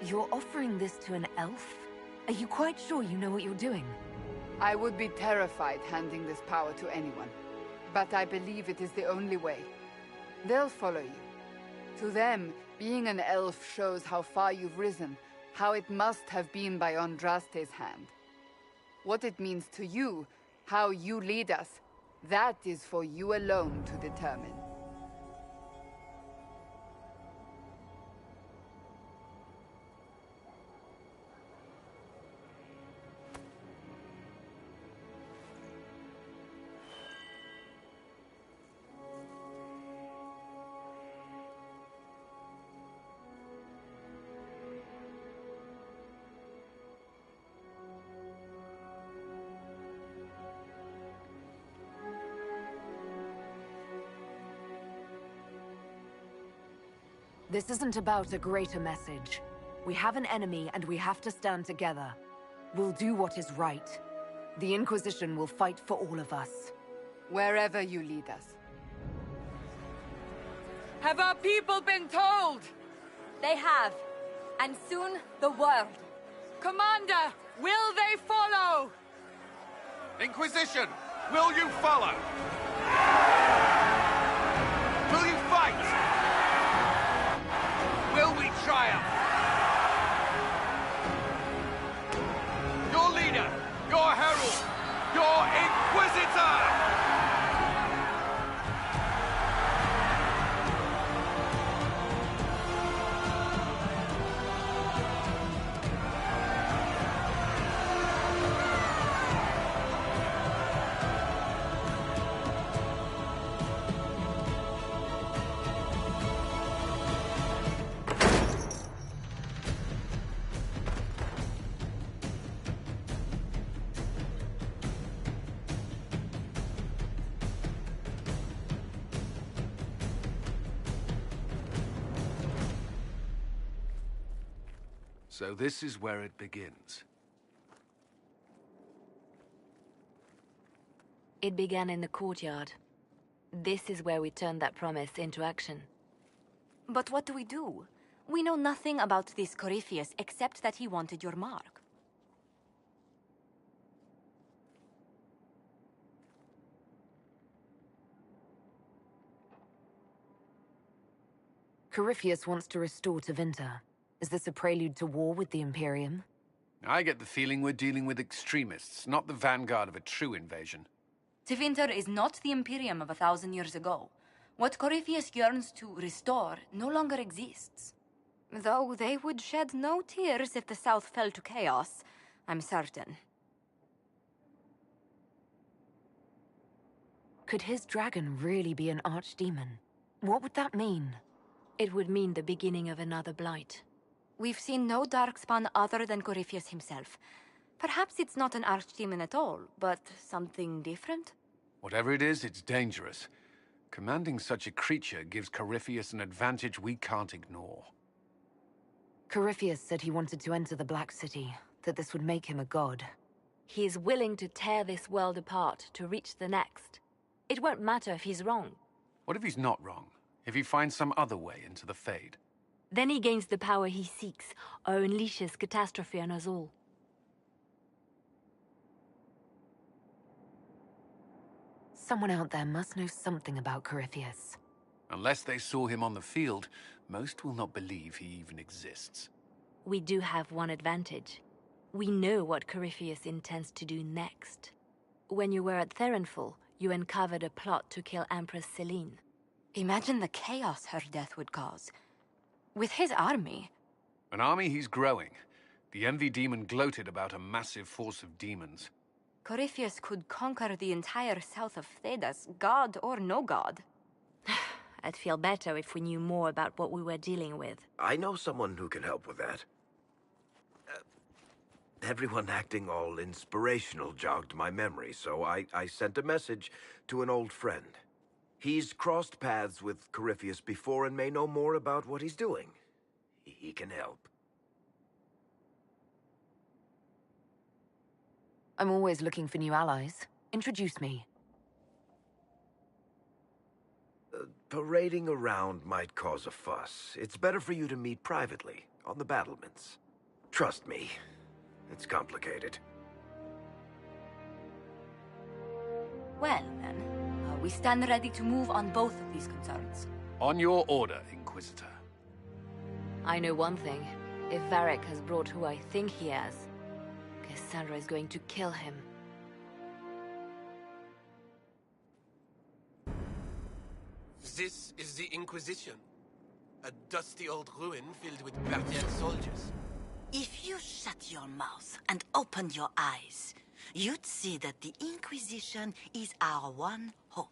You're offering this to an elf? Are you quite sure you know what you're doing? I would be terrified handing this power to anyone. But I believe it is the only way. They'll follow you. To them, being an elf shows how far you've risen, how it must have been by Andraste's hand. What it means to you, how you lead us, that is for you alone to determine. This isn't about a greater message. We have an enemy and we have to stand together. We'll do what is right. The Inquisition will fight for all of us. Wherever you lead us. Have our people been told? They have. And soon, the world. Commander, will they follow? Inquisition, will you follow? Will you fight? Will we triumph? Your leader, your herald, your Inquisitor! So this is where it begins. It began in the courtyard. This is where we turned that promise into action. But what do? We know nothing about this Corypheus except that he wanted your mark. Corypheus wants to restore Tevinter. Is this a prelude to war with the Imperium? I get the feeling we're dealing with extremists, not the vanguard of a true invasion. Tevinter is not the Imperium of 1,000 years ago. What Corypheus yearns to restore no longer exists. Though they would shed no tears if the South fell to chaos, I'm certain. Could his dragon really be an archdemon? What would that mean? It would mean the beginning of another blight. We've seen no darkspawn other than Corypheus himself. Perhaps it's not an archdemon at all, but something different? Whatever it is, it's dangerous. Commanding such a creature gives Corypheus an advantage we can't ignore. Corypheus said he wanted to enter the Black City, that this would make him a god. He is willing to tear this world apart to reach the next. It won't matter if he's wrong. What if he's not wrong? If he finds some other way into the Fade? Then he gains the power he seeks, or unleashes catastrophe on us all. Someone out there must know something about Corypheus. Unless they saw him on the field, most will not believe he even exists. We do have one advantage. We know what Corypheus intends to do next. When you were at Therenfall, you uncovered a plot to kill Empress Selene. Imagine the chaos her death would cause. With his army... An army he's growing. The Envy Demon gloated about a massive force of demons. Corypheus could conquer the entire south of Thedas, god or no god. I'd feel better if we knew more about what we were dealing with. I know someone who can help with that. Everyone acting all inspirational jogged my memory, so I sent a message to an old friend. He's crossed paths with Corypheus before and may know more about what he's doing. He can help. I'm always looking for new allies. Introduce me. Parading around might cause a fuss. It's better for you to meet privately, on the battlements. Trust me, it's complicated. Well, then, we stand ready to move on both of these concerns. On your order, Inquisitor. I know one thing. If Varric has brought who I think he has, Cassandra is going to kill him. This is the Inquisition. A dusty old ruin filled with Parthian soldiers. If you shut your mouth and opened your eyes, you'd see that the Inquisition is our one hope.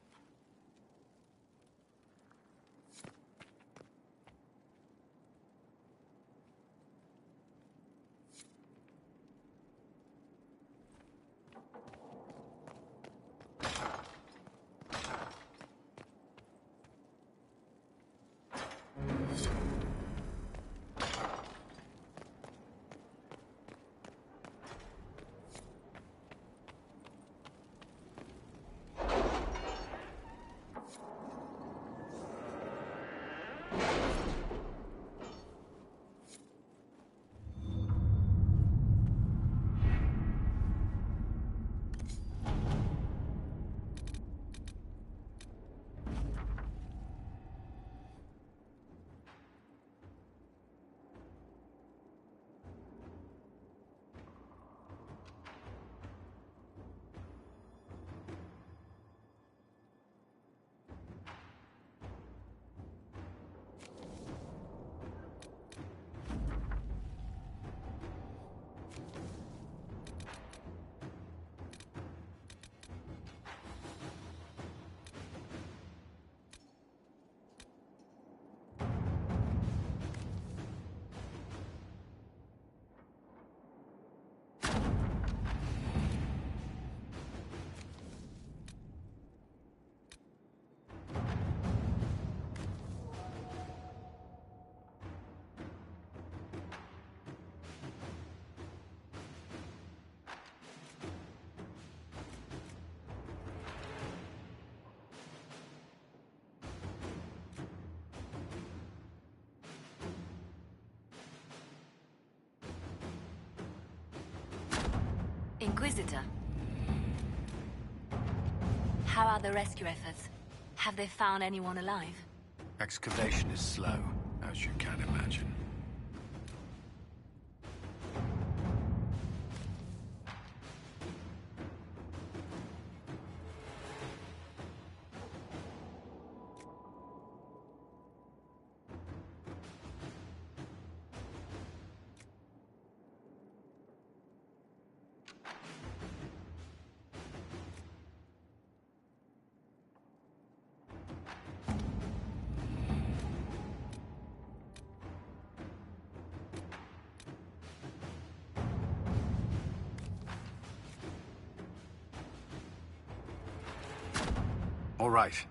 Inquisitor. How are the rescue efforts? Have they found anyone alive? Excavation is slow, as you can imagine. All right.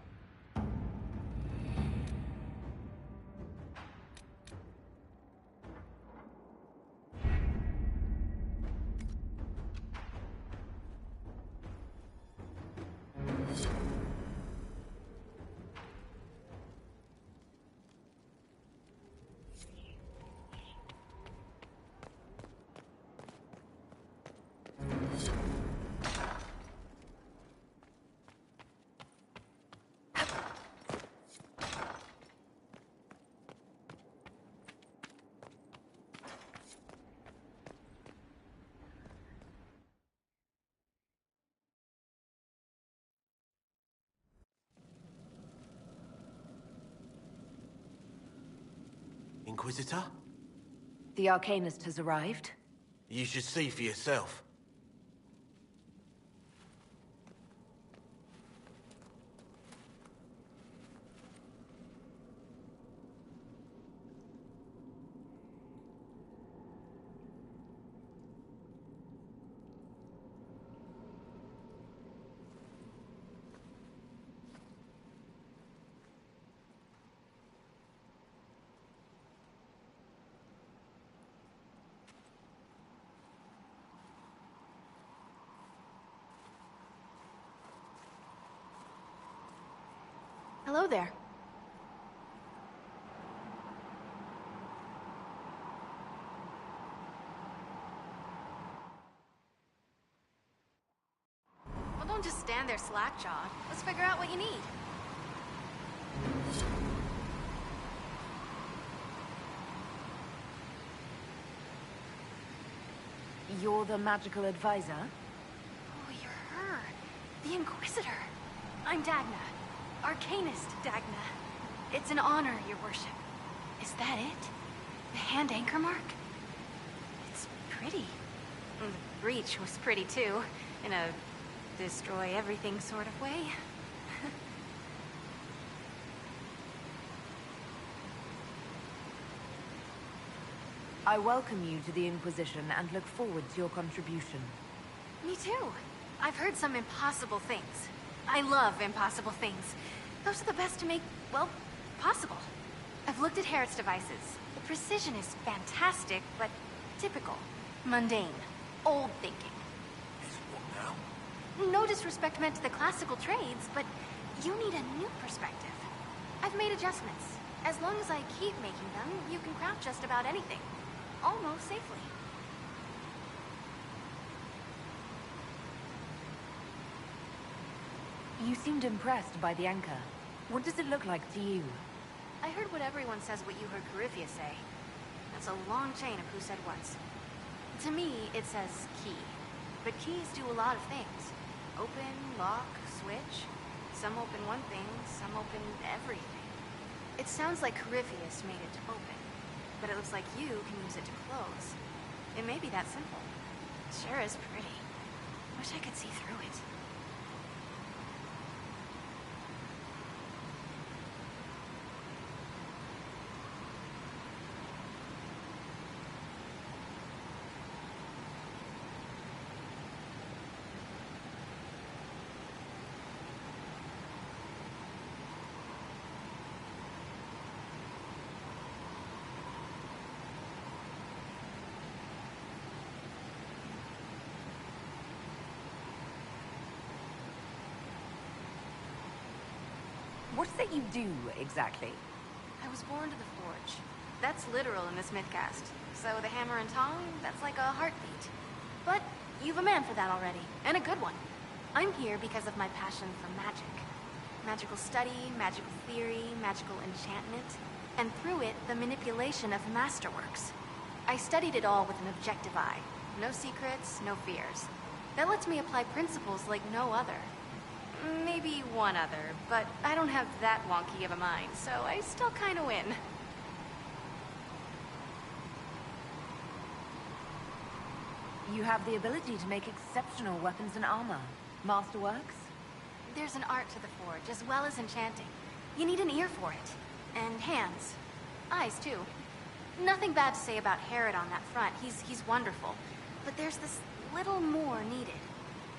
Inquisitor? The Arcanist has arrived. You should see for yourself. Hello there. Don't just stand there slack-jawed. Let's figure out what you need. You're the magical advisor? Oh, you're her. The Inquisitor. I'm Dagna. Arcanist Dagna. It's an honor, your worship. Is that it? The hand anchor mark? It's pretty. And the breach was pretty too, in a destroy everything sort of way. I welcome you to the Inquisition and look forward to your contribution. Me too. I've heard some impossible things. I love impossible things. Those are the best to make, well, possible. I've looked at Herod's devices. The precision is fantastic, but typical. Mundane. Old thinking. What now? No disrespect meant to the classical trades, but you need a new perspective. I've made adjustments. As long as I keep making them, you can craft just about anything. Almost safely. You seemed impressed by the anchor. What does it look like to you? I heard what everyone says what you heard Corypheus say. That's a long chain of who said what's. To me, it says key. But keys do a lot of things. Open, lock, switch. Some open one thing, some open everything. It sounds like Corypheus made it to open. But it looks like you can use it to close. It may be that simple. Sure is pretty. Wish I could see through it. What is it you do, exactly? I was born to the forge. That's literal in this mythcast. So the hammer and tong, that's like a heartbeat. But you've a man for that already, and a good one. I'm here because of my passion for magic. Magical study, magical theory, magical enchantment, and through it, the manipulation of masterworks. I studied it all with an objective eye. No secrets, no fears. That lets me apply principles like no other. Maybe one other, but I don't have that wonky of a mind, so I still kinda win. You have the ability to make exceptional weapons and armor. Masterworks? There's an art to the forge, as well as enchanting. You need an ear for it. And hands. Eyes, too. Nothing bad to say about Herod on that front. He's wonderful. But there's this little more needed.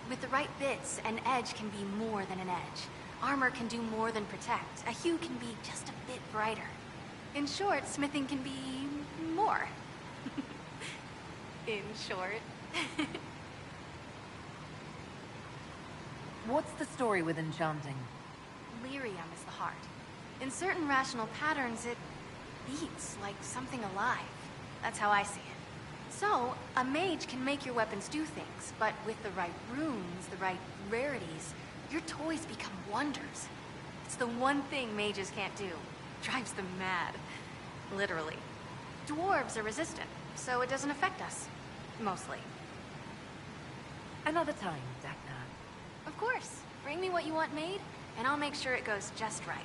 With the right bits, an edge can be more than an edge. Armor can do more than protect. A hue can be just a bit brighter. In short, smithing can be more. In short. What's the story with enchanting? Lyrium is the heart. In certain rational patterns, it beats like something alive. That's how I see it. So, a mage can make your weapons do things, but with the right runes, the right rarities, your toys become wonders. It's the one thing mages can't do. Drives them mad. Literally. Dwarves are resistant, so it doesn't affect us. Mostly. Another time, Dagna. Of course. Bring me what you want made, and I'll make sure it goes just right.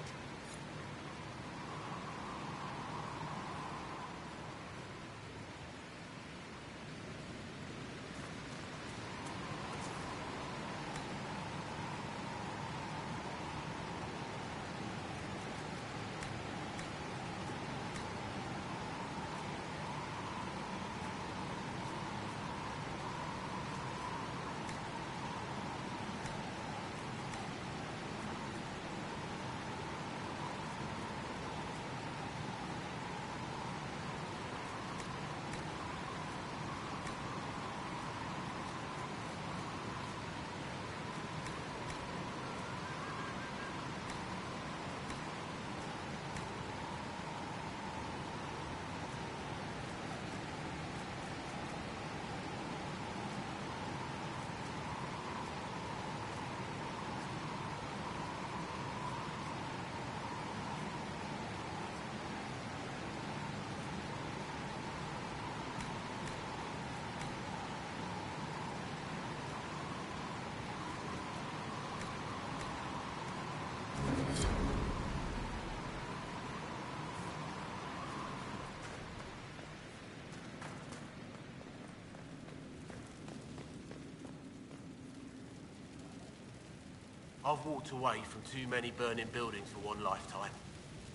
I've walked away from too many burning buildings for one lifetime.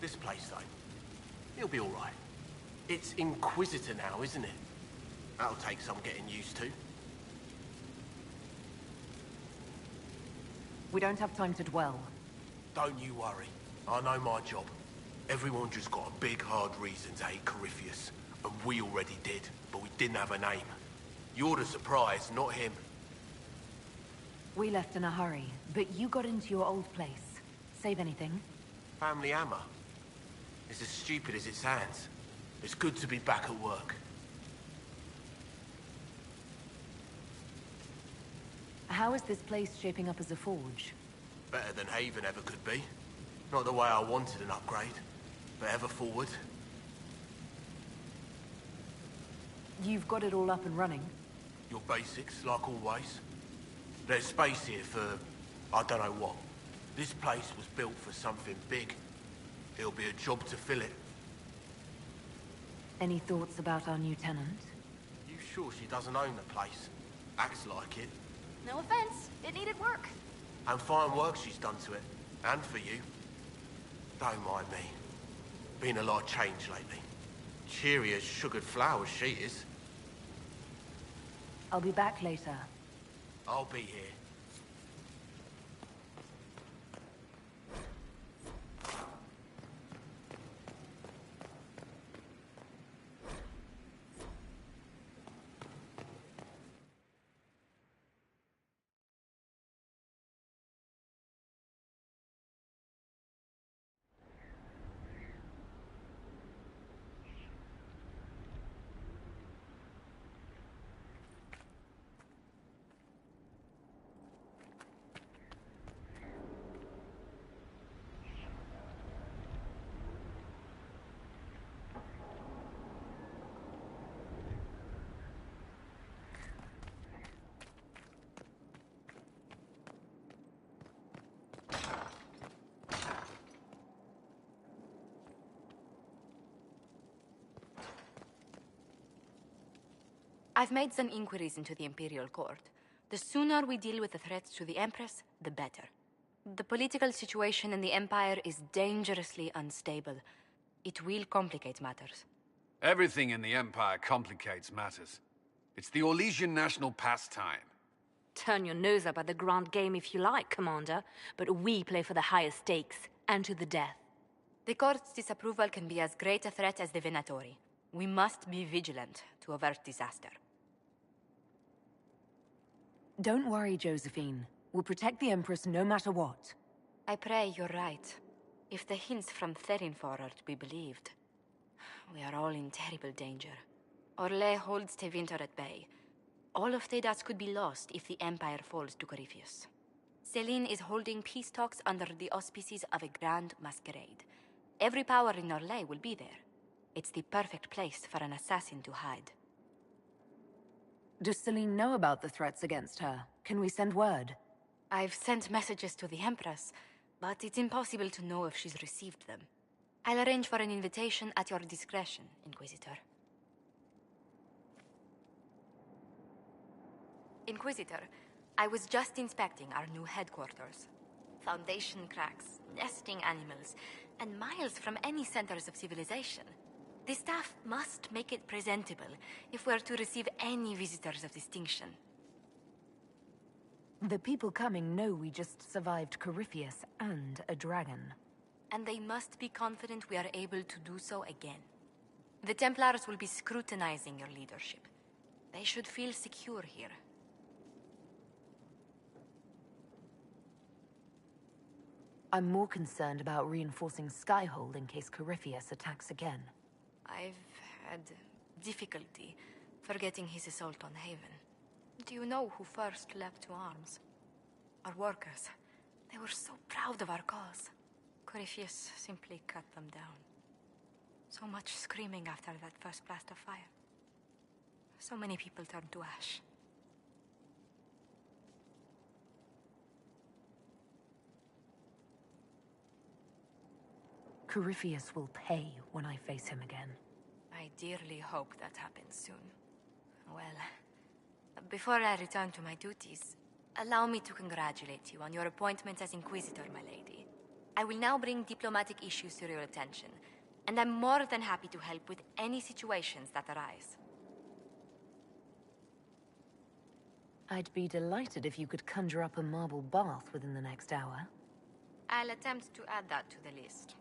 This place, though, it'll be all right. It's Inquisitor now, isn't it? That'll take some getting used to. We don't have time to dwell. Don't you worry. I know my job. Everyone just got a big, hard reason to hate Corypheus. And we already did, but we didn't have a name. You're the surprise, not him. We left in a hurry, but you got into your old place. Save anything? Family hammer. It's as stupid as it sounds. It's good to be back at work. How is this place shaping up as a forge? Better than Haven ever could be. Not the way I wanted an upgrade, but ever forward. You've got it all up and running? Your basics, like always. There's space here for, I don't know what. This place was built for something big. It'll be a job to fill it. Any thoughts about our new tenant? You sure she doesn't own the place? Acts like it. No offense, it needed work. And fine work she's done to it. And for you. Don't mind me. Been a lot of change lately. Cheery as sugared flowers she is. I'll be back later. I'll be here. I've made some inquiries into the Imperial Court. The sooner we deal with the threats to the Empress, the better. The political situation in the Empire is dangerously unstable. It will complicate matters. Everything in the Empire complicates matters. It's the Orlesian national pastime. Turn your nose up at the grand game if you like, Commander, but we play for the highest stakes, and to the death. The Court's disapproval can be as great a threat as the Venatori. We must be vigilant to avert disaster. Don't worry, Josephine. We'll protect the Empress no matter what. I pray you're right. If the hints from Therinfor are to be believed, we are all in terrible danger. Orlais holds Tevinter at bay. All of Thedas could be lost if the Empire falls to Corypheus. Celine is holding peace talks under the auspices of a grand masquerade. Every power in Orlais will be there. It's the perfect place for an assassin to hide. Does Celine know about the threats against her? Can we send word? I've sent messages to the Empress, but it's impossible to know if she's received them. I'll arrange for an invitation at your discretion, Inquisitor. Inquisitor, I was just inspecting our new headquarters. Foundation cracks, nesting animals, and miles from any centers of civilization. The staff must make it presentable if we're to receive any visitors of distinction. The people coming know we just survived Corypheus and a dragon. And they must be confident we are able to do so again. The Templars will be scrutinizing your leadership. They should feel secure here. I'm more concerned about reinforcing Skyhold in case Corypheus attacks again. I've had difficulty forgetting his assault on Haven. Do you know who first leapt to arms? Our workers. They were so proud of our cause. Corypheus simply cut them down. So much screaming after that first blast of fire. So many people turned to ash. Corypheus will pay when I face him again. I dearly hope that happens soon. Well, before I return to my duties, Allow me to congratulate you on your appointment as Inquisitor, my lady. I will now bring diplomatic issues to your attention, and I'm more than happy to help with any situations that arise. I'd be delighted if you could conjure up a marble bath within the next hour. I'll attempt to add that to the list.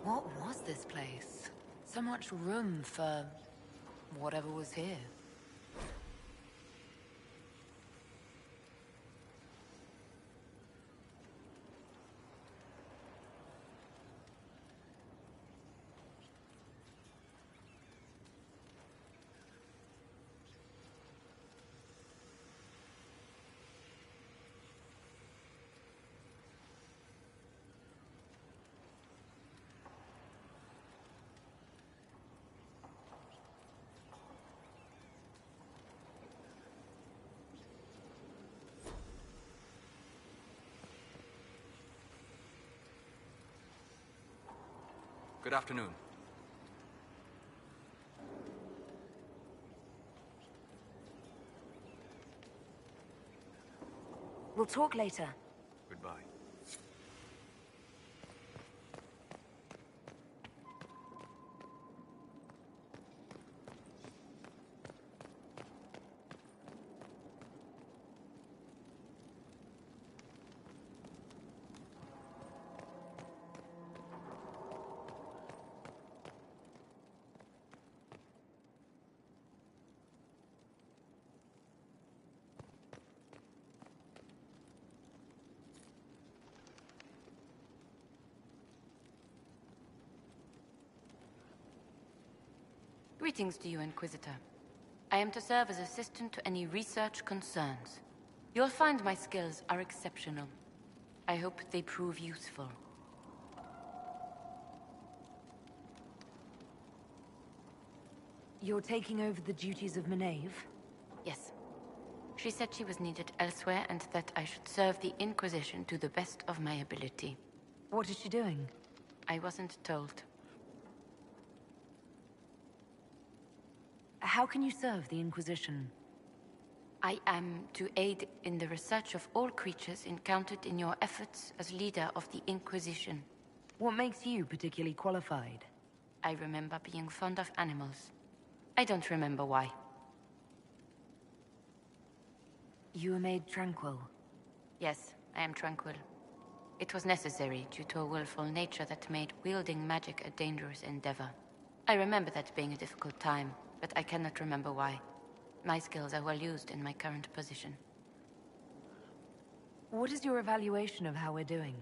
What was this place? So much room for whatever was here. Good afternoon. We'll talk later. Goodbye. Greetings to you, Inquisitor. I am to serve as assistant to any research concerns. You'll find my skills are exceptional. I hope they prove useful. You're taking over the duties of Maeve? Yes. She said she was needed elsewhere and that I should serve the Inquisition to the best of my ability. What is she doing? I wasn't told. How can you serve the Inquisition? I am to aid in the research of all creatures encountered in your efforts as leader of the Inquisition. What makes you particularly qualified? I remember being fond of animals. I don't remember why. You were made tranquil. Yes, I am tranquil. It was necessary due to a willful nature that made wielding magic a dangerous endeavor. I remember that being a difficult time, but I cannot remember why. My skills are well used in my current position. What is your evaluation of how we're doing?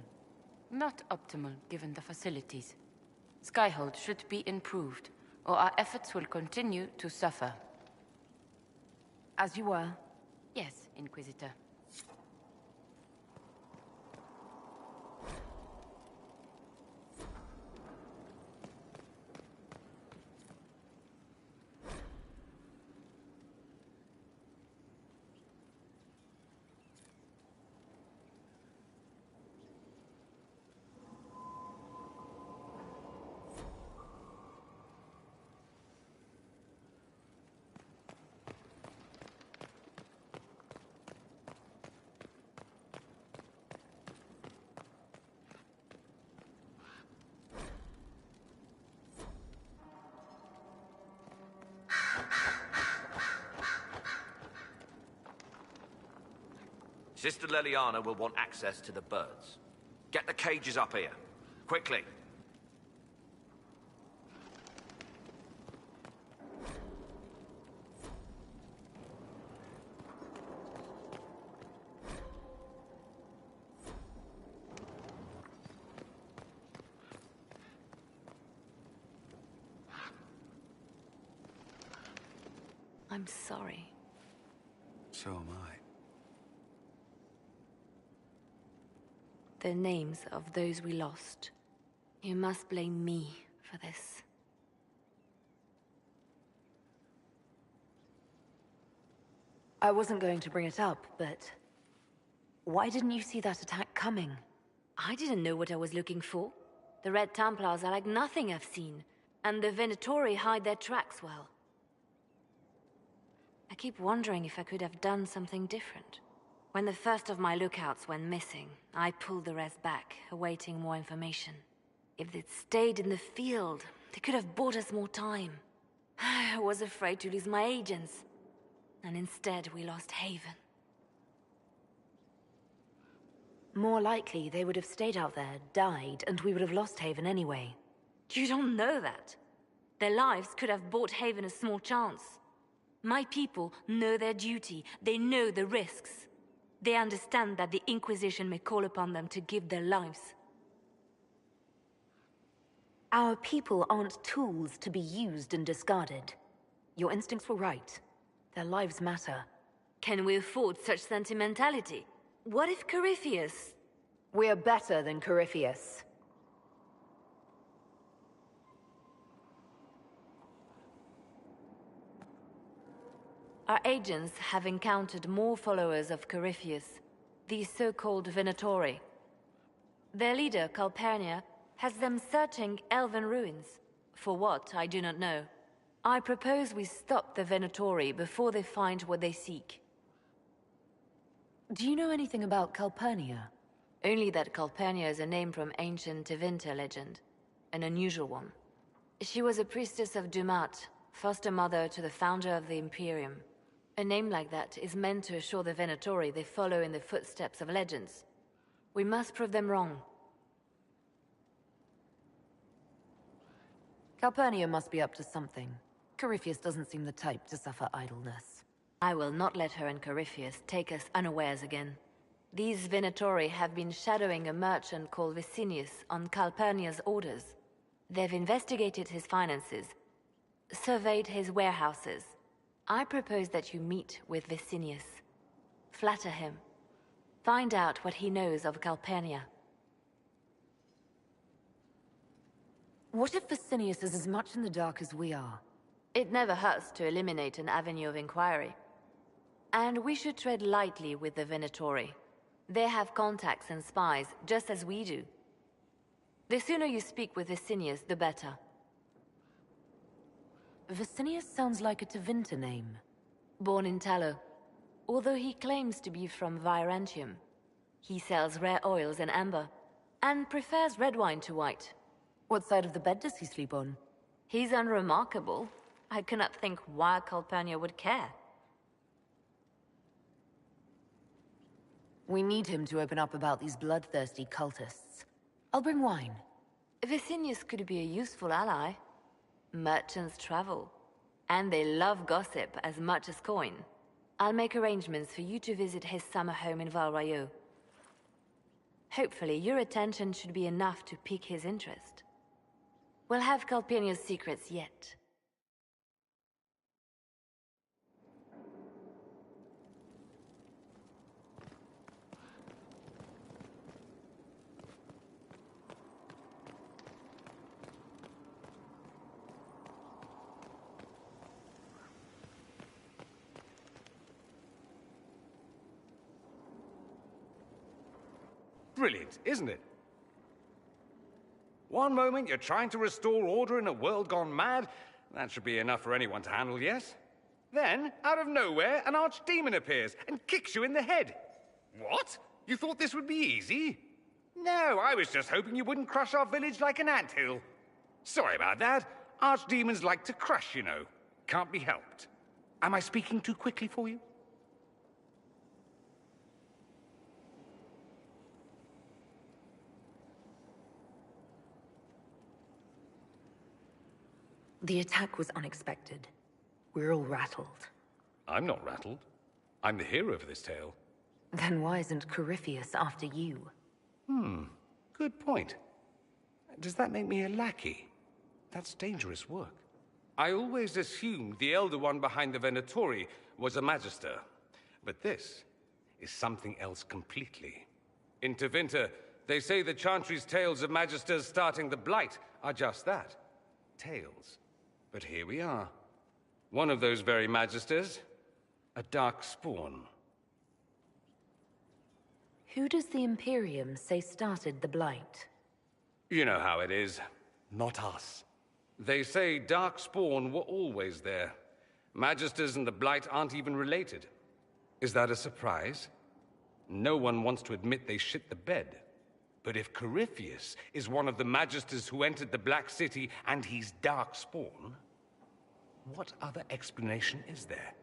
Not optimal, given the facilities. Skyhold should be improved, or our efforts will continue to suffer. As you were. Yes, Inquisitor. Sister Leliana will want access to the birds. Get the cages up here. Quickly. I'm sorry. So am I. The names of those we lost. You must blame me for this. I wasn't going to bring it up, but... why didn't you see that attack coming? I didn't know what I was looking for. The Red Templars are like nothing I've seen, and the Venatori hide their tracks well. I keep wondering if I could have done something different. When the first of my lookouts went missing, I pulled the rest back, awaiting more information. If they'd stayed in the field, they could have bought us more time. I was afraid to lose my agents, and instead we lost Haven. More likely, they would have stayed out there, died, and we would have lost Haven anyway. You don't know that. Their lives could have bought Haven a small chance. My people know their duty. They know the risks. They understand that the Inquisition may call upon them to give their lives. Our people aren't tools to be used and discarded. Your instincts were right. Their lives matter. Can we afford such sentimentality? What if Corypheus... We're better than Corypheus. Our agents have encountered more followers of Corypheus, these so-called Venatori. Their leader, Calpurnia, has them searching elven ruins. For what, I do not know. I propose we stop the Venatori before they find what they seek. Do you know anything about Calpurnia? Only that Calpurnia is a name from ancient Tevinter legend. An unusual one. She was a priestess of Dumat, foster mother to the founder of the Imperium. A name like that is meant to assure the Venatori they follow in the footsteps of legends. We must prove them wrong. Calpurnia must be up to something. Corypheus doesn't seem the type to suffer idleness. I will not let her and Corypheus take us unawares again. These Venatori have been shadowing a merchant called Vicinius on Calpurnia's orders. They've investigated his finances, surveyed his warehouses. I propose that you meet with Vicinius. Flatter him. Find out what he knows of Calpurnia. What if Vicinius is as much in the dark as we are? It never hurts to eliminate an avenue of inquiry. And we should tread lightly with the Venatori. They have contacts and spies, just as we do. The sooner you speak with Vicinius, the better. Vicinius sounds like a Tevinter name. Born in Tallow. Although he claims to be from Virantium. He sells rare oils and amber, and prefers red wine to white. What side of the bed does he sleep on? He's unremarkable. I cannot think why Calpurnia would care. We need him to open up about these bloodthirsty cultists. I'll bring wine. Vicinius could be a useful ally. Merchants travel, and they love gossip as much as coin. I'll make arrangements for you to visit his summer home in Val Royeaux. Hopefully, your attention should be enough to pique his interest. We'll have Calpurnia's secrets yet. Brilliant, isn't it? One moment you're trying to restore order in a world gone mad. That should be enough for anyone to handle, yes? Then, out of nowhere, an archdemon appears and kicks you in the head. What? You thought this would be easy? No, I was just hoping you wouldn't crush our village like an anthill. Sorry about that. Archdemons like to crush, you know. Can't be helped. Am I speaking too quickly for you? The attack was unexpected. We're all rattled. I'm not rattled. I'm the hero of this tale. Then why isn't Corypheus after you? Good point. Does that make me a lackey? That's dangerous work. I always assumed the Elder One behind the Venatori was a Magister. But this is something else completely. In Tevinter, they say the Chantry's tales of Magisters starting the Blight are just that. Tales. But here we are. One of those very Magisters. A dark spawn. Who does the Imperium say started the Blight? You know how it is. Not us. They say Darkspawn were always there. Magisters and the Blight aren't even related. Is that a surprise? No one wants to admit they shit the bed. But if Corypheus is one of the Magisters who entered the Black City and he's Darkspawn, what other explanation is there?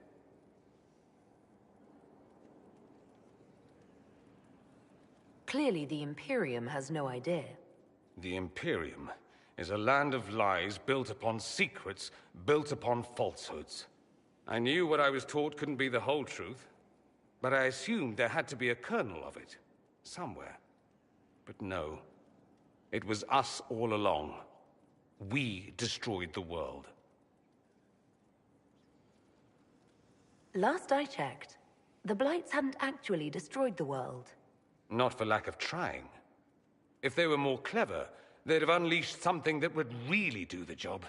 Clearly the Imperium has no idea. The Imperium is a land of lies built upon secrets, built upon falsehoods. I knew what I was taught couldn't be the whole truth, but I assumed there had to be a kernel of it, somewhere. But no, it was us all along. We destroyed the world. Last I checked, the Blights hadn't actually destroyed the world. Not for lack of trying. If they were more clever, they'd have unleashed something that would really do the job.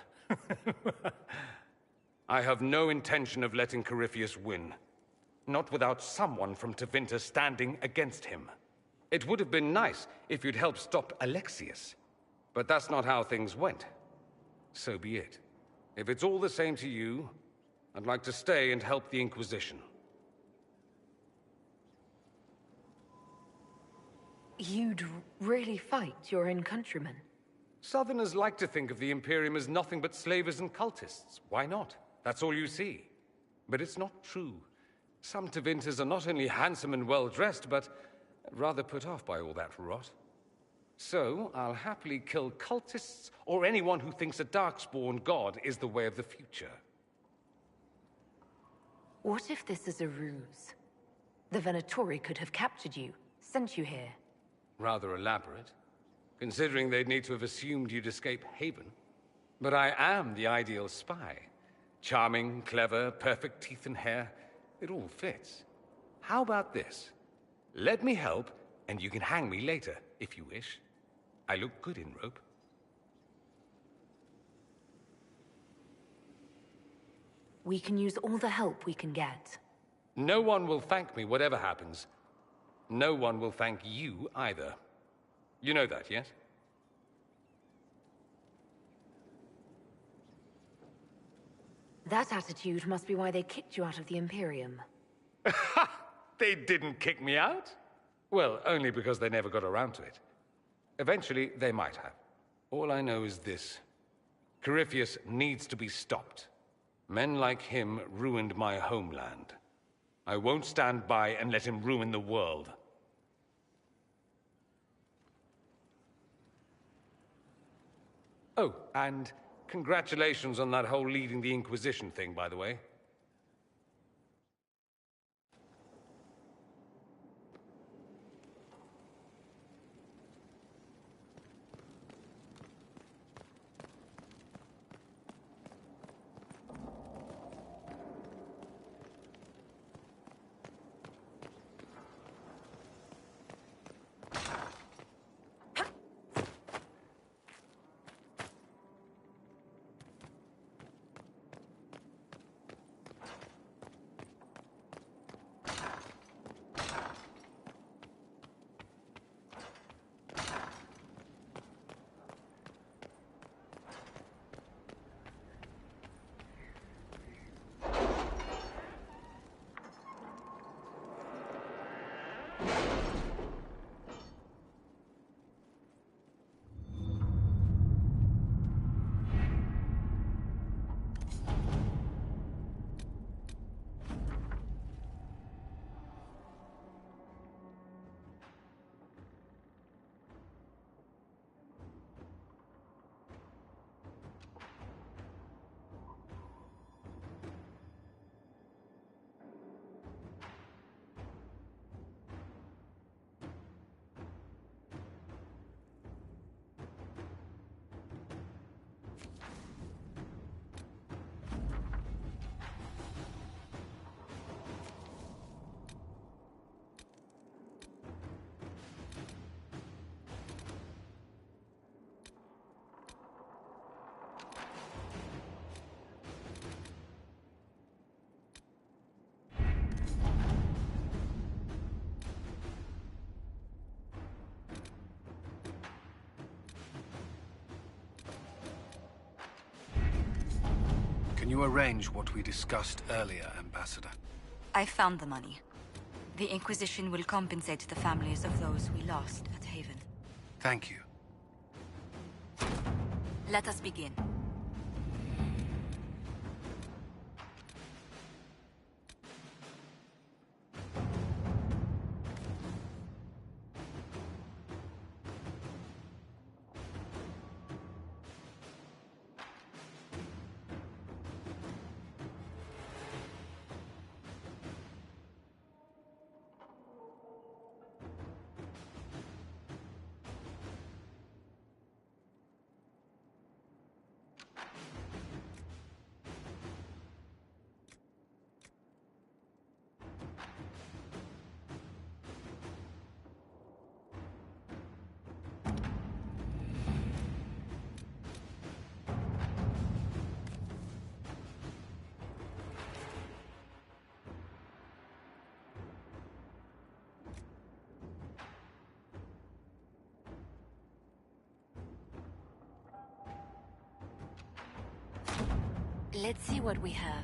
I have no intention of letting Corypheus win. Not without someone from Tevinter standing against him. It would have been nice if you'd helped stop Alexius. But that's not how things went. So be it. If it's all the same to you, I'd like to stay and help the Inquisition. You'd really fight your own countrymen? Southerners like to think of the Imperium as nothing but slavers and cultists. Why not? That's all you see. But it's not true. Some Tevinters are not only handsome and well-dressed, but rather put off by all that rot. So, I'll happily kill cultists or anyone who thinks a Darkspawn god is the way of the future. What if this is a ruse? The Venatori could have captured you, sent you here. Rather elaborate, considering they'd need to have assumed you'd escape Haven. But I am the ideal spy. Charming, clever, perfect teeth and hair. It all fits. How about this? Let me help, and you can hang me later, if you wish. I look good in rope. We can use all the help we can get. No one will thank me, whatever happens. No one will thank you either. You know that, yes? That attitude must be why they kicked you out of the Imperium. They didn't kick me out? Well, only because they never got around to it. Eventually, they might have. All I know is this. Corypheus needs to be stopped. Men like him ruined my homeland. I won't stand by and let him ruin the world. Oh, and congratulations on that whole leading the Inquisition thing, by the way. Can you arrange what we discussed earlier, Ambassador? I found the money. The Inquisition will compensate the families of those we lost at Haven. Thank you. Let us begin. Let's see what we have.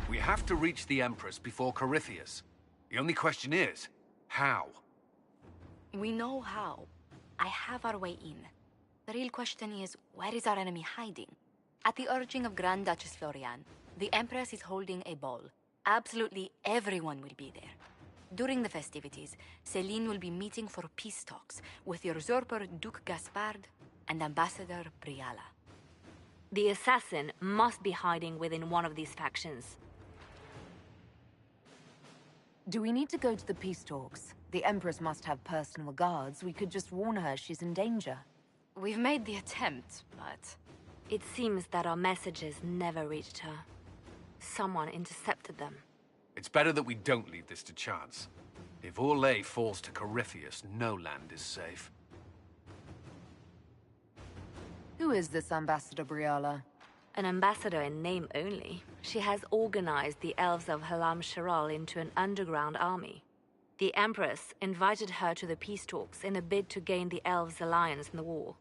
We have to reach the Empress before Corypheus. The only question is, how? We know how. I have our way in. The real question is, where is our enemy hiding? At the urging of Grand Duchess Florian, the Empress is holding a ball. Absolutely everyone will be there. During the festivities, Celine will be meeting for peace talks with the usurper Duke Gaspard and Ambassador Briala. The assassin must be hiding within one of these factions. Do we need to go to the peace talks? The Empress must have personal guards. We could just warn her she's in danger. We've made the attempt, but... It seems that our messages never reached her. Someone intercepted them. It's better that we don't leave this to chance. If ELLE falls to Corypheus, no land is safe. Who is this Ambassador Briala? An ambassador in name only. She has organized the elves of Halam Sharal into an underground army. The Empress invited her to the peace talks in a bid to gain the elves' alliance in the war.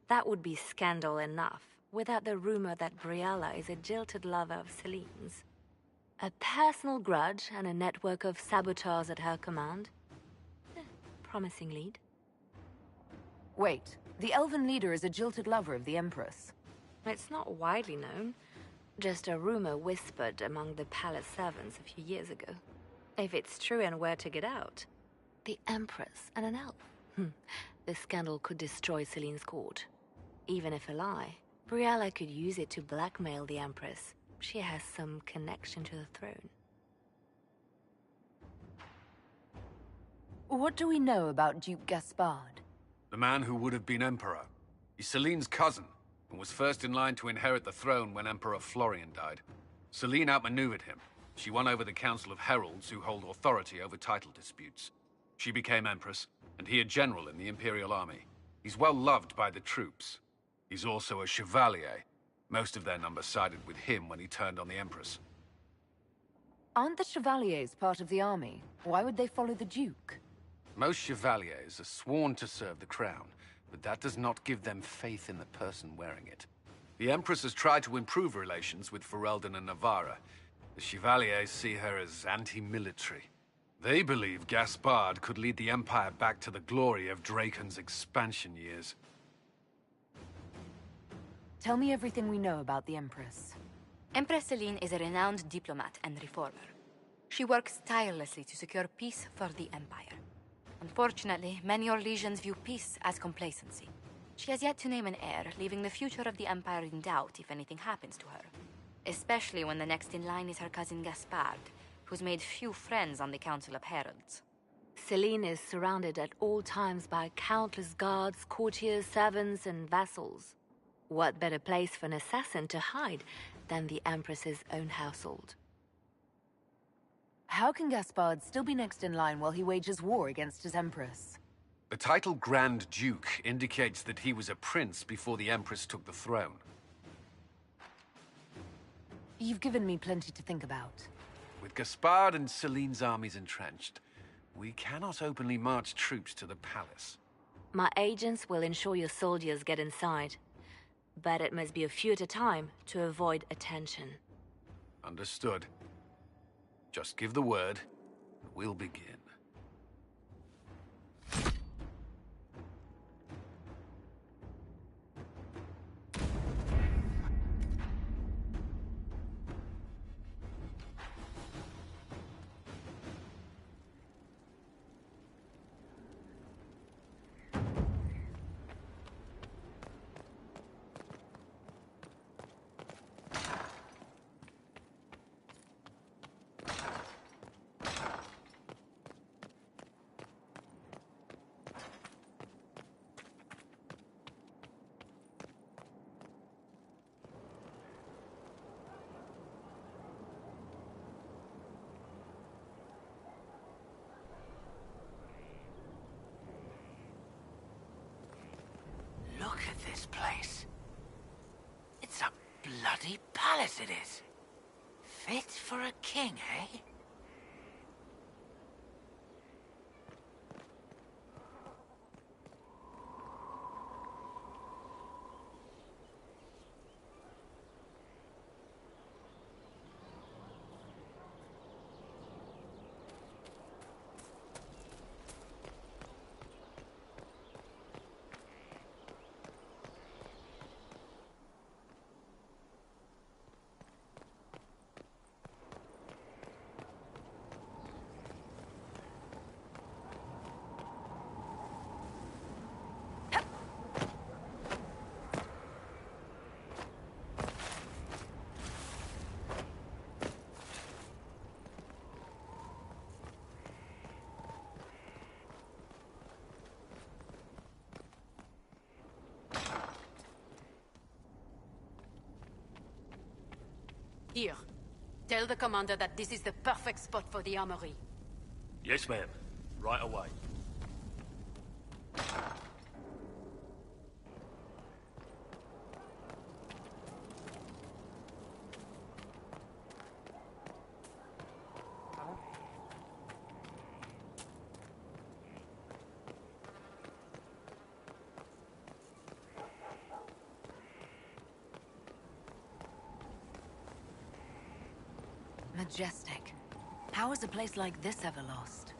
That would be scandal enough, without the rumor that Briala is a jilted lover of Celine's. A personal grudge and a network of saboteurs at her command. Promising lead. Wait, the elven leader is a jilted lover of the Empress. It's not widely known. Just a rumor whispered among the palace servants a few years ago. If it's true and were to get out, the Empress and an elf. The scandal could destroy Celine's court. Even if a lie, Briala could use it to blackmail the Empress. She has some connection to the throne. What do we know about Duke Gaspard? The man who would have been Emperor. He's Celine's cousin, and was first in line to inherit the throne when Emperor Florian died. Celine outmaneuvered him. She won over the Council of Heralds, who hold authority over title disputes. She became Empress, and he a general in the Imperial Army. He's well loved by the troops. He's also a chevalier. Most of their number sided with him when he turned on the Empress. Aren't the chevaliers part of the army? Why would they follow the Duke? Most chevaliers are sworn to serve the crown, but that does not give them faith in the person wearing it. The Empress has tried to improve relations with Ferelden and Navarra. The chevaliers see her as anti-military. They believe Gaspard could lead the Empire back to the glory of Draken's expansion years. Tell me everything we know about the Empress. Empress Celine is a renowned diplomat and reformer. She works tirelessly to secure peace for the Empire. Unfortunately, many Orlesians view peace as complacency. She has yet to name an heir, leaving the future of the Empire in doubt if anything happens to her. Especially when the next in line is her cousin Gaspard, who's made few friends on the Council of Heralds. Celine is surrounded at all times by countless guards, courtiers, servants, and vassals. What better place for an assassin to hide than the Empress's own household? How can Gaspard still be next in line while he wages war against his Empress? The title Grand Duke indicates that he was a prince before the Empress took the throne. You've given me plenty to think about. With Gaspard and Celine's armies entrenched, we cannot openly march troops to the palace. My agents will ensure your soldiers get inside. But it must be a few at a time to avoid attention. Understood. Just give the word, and we'll begin. Look at this place. It's a bloody palace, it is. Fit for a king, eh? Here. Tell the commander that this is the perfect spot for the armory. Yes, ma'am. Right away. Majestic. How is a place like this ever lost?